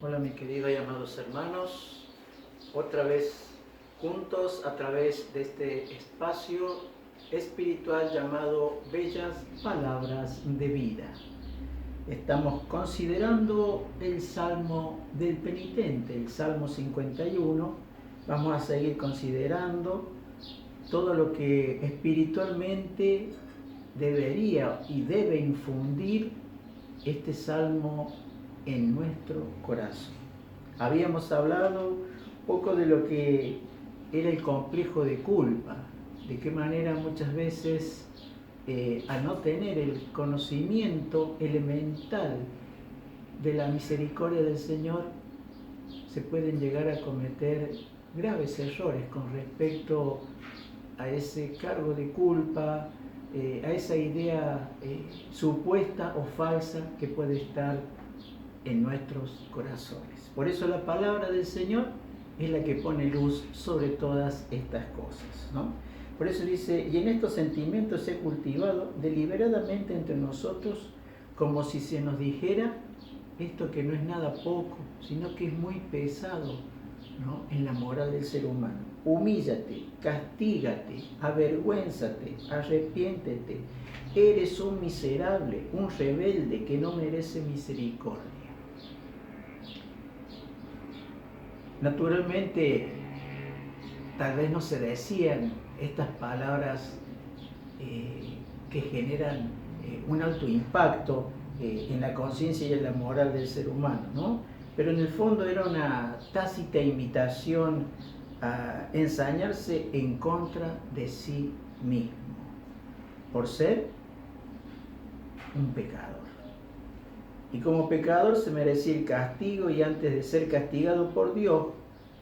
Hola mi querido y amados hermanos, otra vez juntos a través de este espacio espiritual llamado Bellas Palabras de Vida. Estamos considerando el Salmo del Penitente, el Salmo 51. Vamos a seguir considerando todo lo que espiritualmente debería y debe infundir este Salmo en nuestro corazón. Habíamos hablado un poco de lo que era el complejo de culpa, de qué manera muchas veces al no tener el conocimiento elemental de la misericordia del Señor, se pueden llegar a cometer graves errores con respecto a ese cargo de culpa, a esa idea supuesta o falsa que puede estar en nuestros corazones. Por eso la palabra del Señor es la que pone luz sobre todas estas cosas, ¿no? Por eso dice, y en estos sentimientos se ha cultivado deliberadamente entre nosotros, como si se nos dijera esto que no es nada poco, sino que es muy pesado, ¿no?, en la moral del ser humano. Humíllate, castígate, avergüénzate, arrepiéntete. Eres un miserable, un rebelde que no merece misericordia. Naturalmente, tal vez no se decían estas palabras que generan un alto impacto en la conciencia y en la moral del ser humano, ¿no? Pero en el fondo era una tácita invitación a ensañarse en contra de sí mismo, por ser un pecador. Y como pecador se merecía el castigo, y antes de ser castigado por Dios,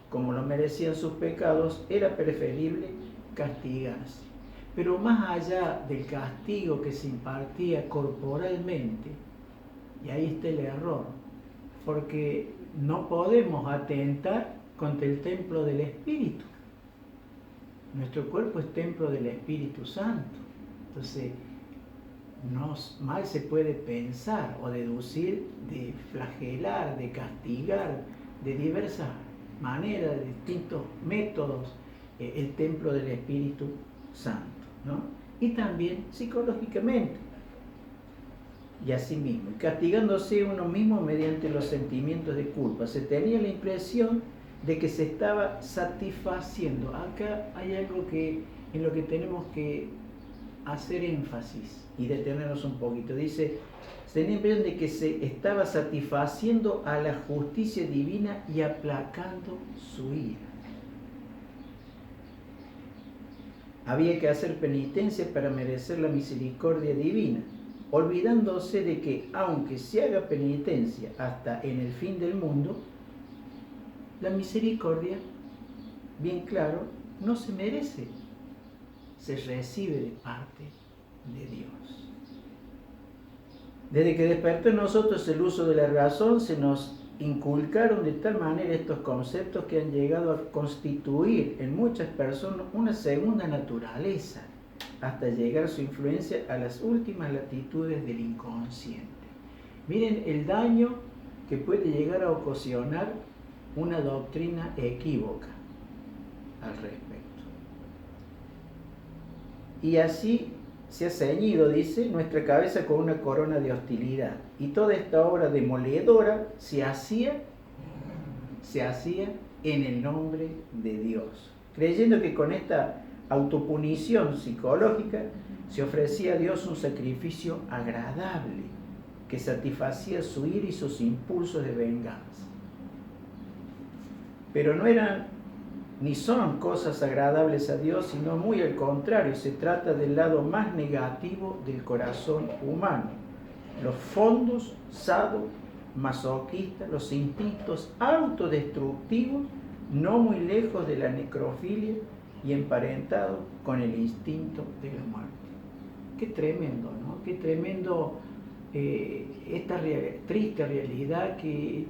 como lo merecían sus pecados, era preferible castigarse. Pero más allá del castigo que se impartía corporalmente, y ahí está el error, porque no podemos atentar contra el templo del Espíritu. Nuestro cuerpo es templo del Espíritu Santo. Entonces, no mal se puede pensar o deducir de flagelar, de castigar, de diversas maneras, de distintos métodos, el templo del Espíritu Santo, ¿no? Y también psicológicamente. Y así mismo, castigándose uno mismo mediante los sentimientos de culpa. Se tenía la impresión de que se estaba satisfaciendo. Acá hay algo en lo que tenemos que hacer énfasis y detenernos un poquito. Dice, se tenía la impresión de que se estaba satisfaciendo a la justicia divina y aplacando su ira. Había que hacer penitencia para merecer la misericordia divina, olvidándose de que aunque se haga penitencia hasta en el fin del mundo, la misericordia, bien claro, no se merece, se recibe de parte de Dios. Desde que despertó en nosotros el uso de la razón, se nos inculcaron de tal manera estos conceptos que han llegado a constituir en muchas personas una segunda naturaleza, hasta llegar su influencia a las últimas latitudes del inconsciente. Miren el daño que puede llegar a ocasionar una doctrina equívoca al respecto. Y así se ha ceñido, dice, nuestra cabeza con una corona de hostilidad. Y toda esta obra demoledora se hacía en el nombre de Dios, creyendo que con esta autopunición psicológica se ofrecía a Dios un sacrificio agradable que satisfacía su ira y sus impulsos de venganza. Pero no eran ni son cosas agradables a Dios, sino muy al contrario, se trata del lado más negativo del corazón humano, los fondos sadomasoquistas, los instintos autodestructivos, no muy lejos de la necrofilia y emparentados con el instinto de la muerte. Qué tremendo, ¿no? Qué tremendo esta triste realidad que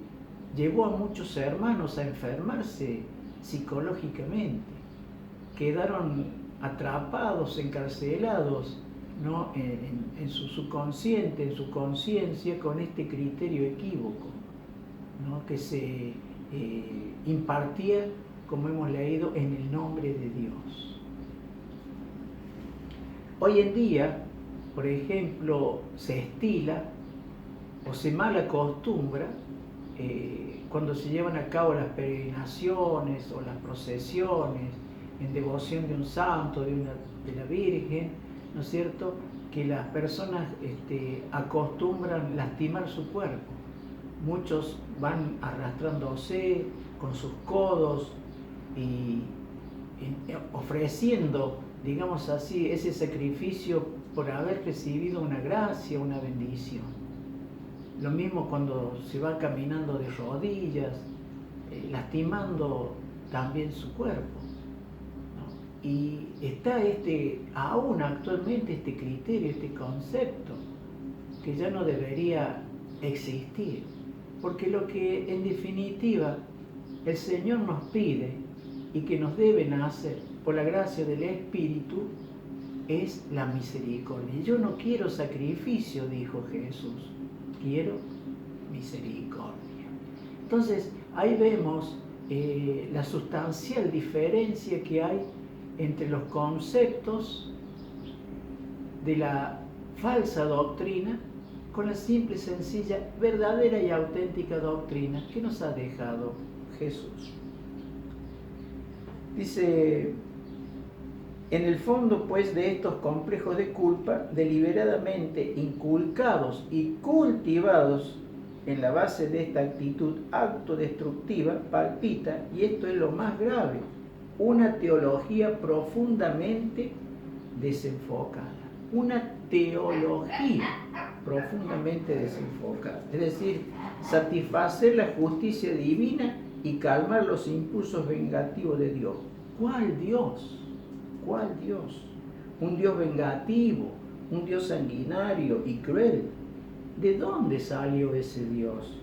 llevó a muchos hermanos a enfermarse psicológicamente, quedaron atrapados, encarcelados, ¿no?, en su subconsciente, en su conciencia, con este criterio equívoco. ¿no? Que se impartía, como hemos leído, en el nombre de Dios. Hoy en día, por ejemplo, se estila o se mal acostumbra cuando se llevan a cabo las peregrinaciones o las procesiones en devoción de un santo, de la Virgen, ¿no es cierto?, que las personas acostumbran lastimar su cuerpo. Muchos van arrastrándose con sus codos y ofreciendo, digamos así, ese sacrificio por haber recibido una gracia, una bendición. Lo mismo cuando se va caminando de rodillas, lastimando también su cuerpo, ¿no? Y está aún actualmente este criterio, este concepto, que ya no debería existir, porque lo que en definitiva el Señor nos pide y que nos deben hacer por la gracia del Espíritu es la misericordia. Yo no quiero sacrificio, dijo Jesús, quiero misericordia. Entonces ahí vemos la sustancial diferencia que hay entre los conceptos de la falsa doctrina con la simple, sencilla, verdadera y auténtica doctrina que nos ha dejado Jesús. Dice: en el fondo, pues, de estos complejos de culpa, deliberadamente inculcados y cultivados en la base de esta actitud autodestructiva, palpita, y esto es lo más grave, una teología profundamente desenfocada. Una teología profundamente desenfocada. Es decir, satisfacer la justicia divina y calmar los impulsos vengativos de Dios. ¿Cuál Dios? ¿Cuál Dios? Un Dios vengativo, un Dios sanguinario y cruel. ¿De dónde salió ese Dios?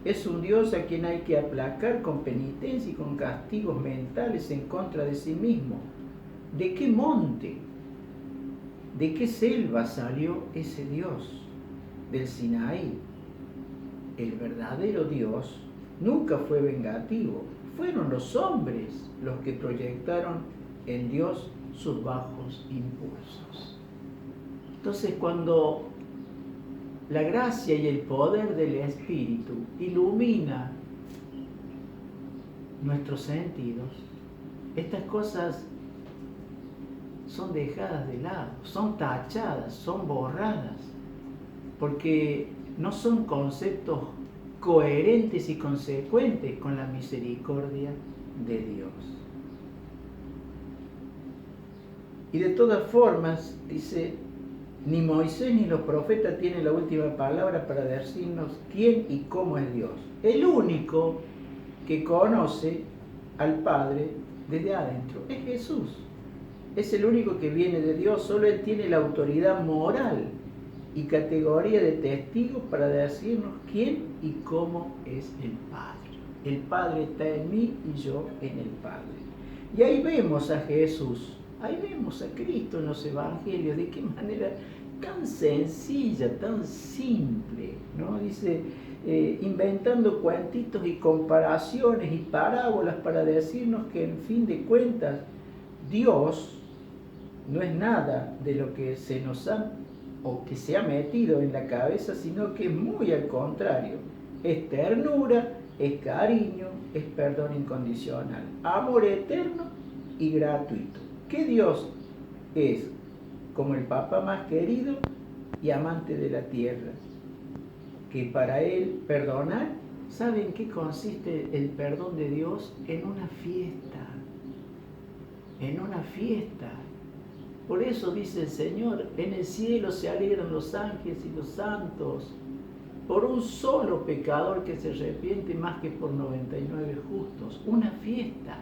Es un Dios a quien hay que aplacar con penitencia y con castigos mentales en contra de sí mismo. ¿De qué monte? ¿De qué selva salió ese Dios? Del Sinaí. El verdadero Dios nunca fue vengativo. Fueron los hombres los que proyectaron en Dios sus bajos impulsos. Entonces, cuando la gracia y el poder del Espíritu ilumina nuestros sentidos, estas cosas son dejadas de lado, son tachadas, son borradas, porque no son conceptos coherentes y consecuentes con la misericordia de Dios. Y de todas formas, dice, ni Moisés ni los profetas tienen la última palabra para decirnos quién y cómo es Dios. El único que conoce al Padre desde adentro es Jesús. Es el único que viene de Dios, solo Él tiene la autoridad moral y categoría de testigo para decirnos quién y cómo es el Padre. El Padre está en mí y yo en el Padre. Y ahí vemos a Jesús, ahí vemos a Cristo en los Evangelios, de qué manera tan sencilla, tan simple, ¿no? Dice, inventando cuentitos y comparaciones y parábolas para decirnos que en fin de cuentas Dios no es nada de lo que se nos ha o que se ha metido en la cabeza, sino que es muy al contrario. Es ternura, es cariño, es perdón incondicional, amor eterno y gratuito. ¿Qué Dios es? Como el Papá más querido y amante de la tierra, que para Él perdonar, ¿saben qué consiste el perdón de Dios? En una fiesta, en una fiesta. Por eso dice el Señor, en el cielo se alegran los ángeles y los santos, por un solo pecador que se arrepiente más que por 99 justos. Una fiesta.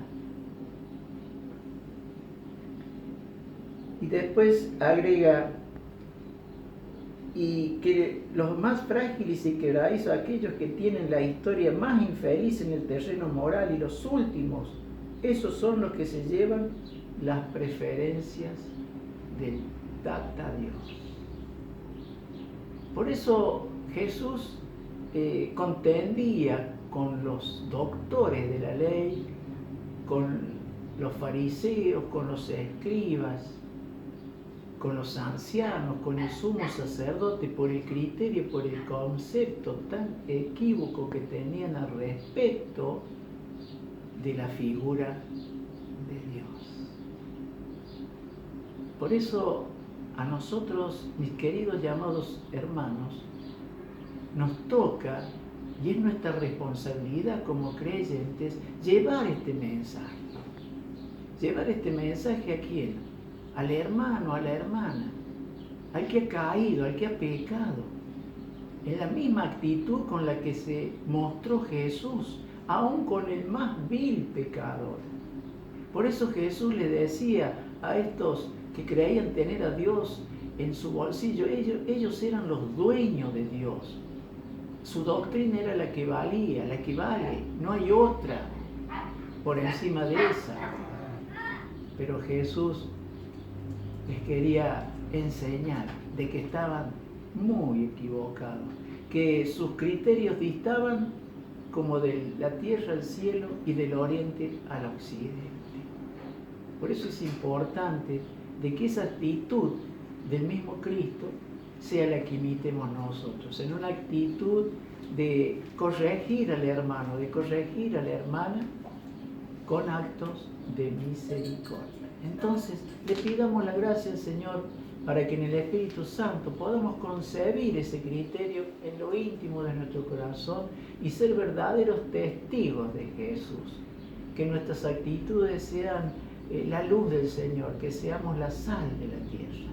Y después agrega, y que los más frágiles y quebradizos, aquellos que tienen la historia más infeliz en el terreno moral, y los últimos, esos son los que se llevan las preferencias del Tata Dios. Por eso Jesús contendía con los doctores de la ley, con los fariseos, con los escribas, con los ancianos, con el sumo sacerdote, por el criterio, por el concepto tan equívoco que tenían al respecto de la figura de Dios. Por eso a nosotros, mis queridos llamados hermanos, nos toca, y es nuestra responsabilidad como creyentes, llevar este mensaje. ¿Llevar este mensaje a quién? Al hermano, a la hermana, al que ha caído, al que ha pecado, en la misma actitud con la que se mostró Jesús, aún con el más vil pecador. Por eso Jesús le decía a estos que creían tener a Dios en su bolsillo, ellos eran los dueños de Dios. Su doctrina era la que valía, la que vale, no hay otra por encima de esa. Pero Jesús les quería enseñar de que estaban muy equivocados, que sus criterios distaban como de la tierra al cielo y del oriente al occidente. Por eso es importante de que esa actitud del mismo Cristo sea la que imitemos nosotros, en una actitud de corregir al hermano, de corregir a la hermana con actos de misericordia. Entonces, le pidamos la gracia al Señor para que en el Espíritu Santo podamos concebir ese criterio en lo íntimo de nuestro corazón y ser verdaderos testigos de Jesús. Que nuestras actitudes sean la luz del Señor, que seamos la sal de la tierra.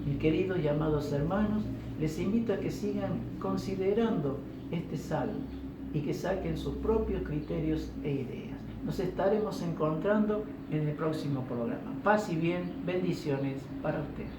Mis queridos y amados hermanos, les invito a que sigan considerando este salmo y que saquen sus propios criterios e ideas. Nos estaremos encontrando en el próximo programa. Paz y bien, bendiciones para ustedes.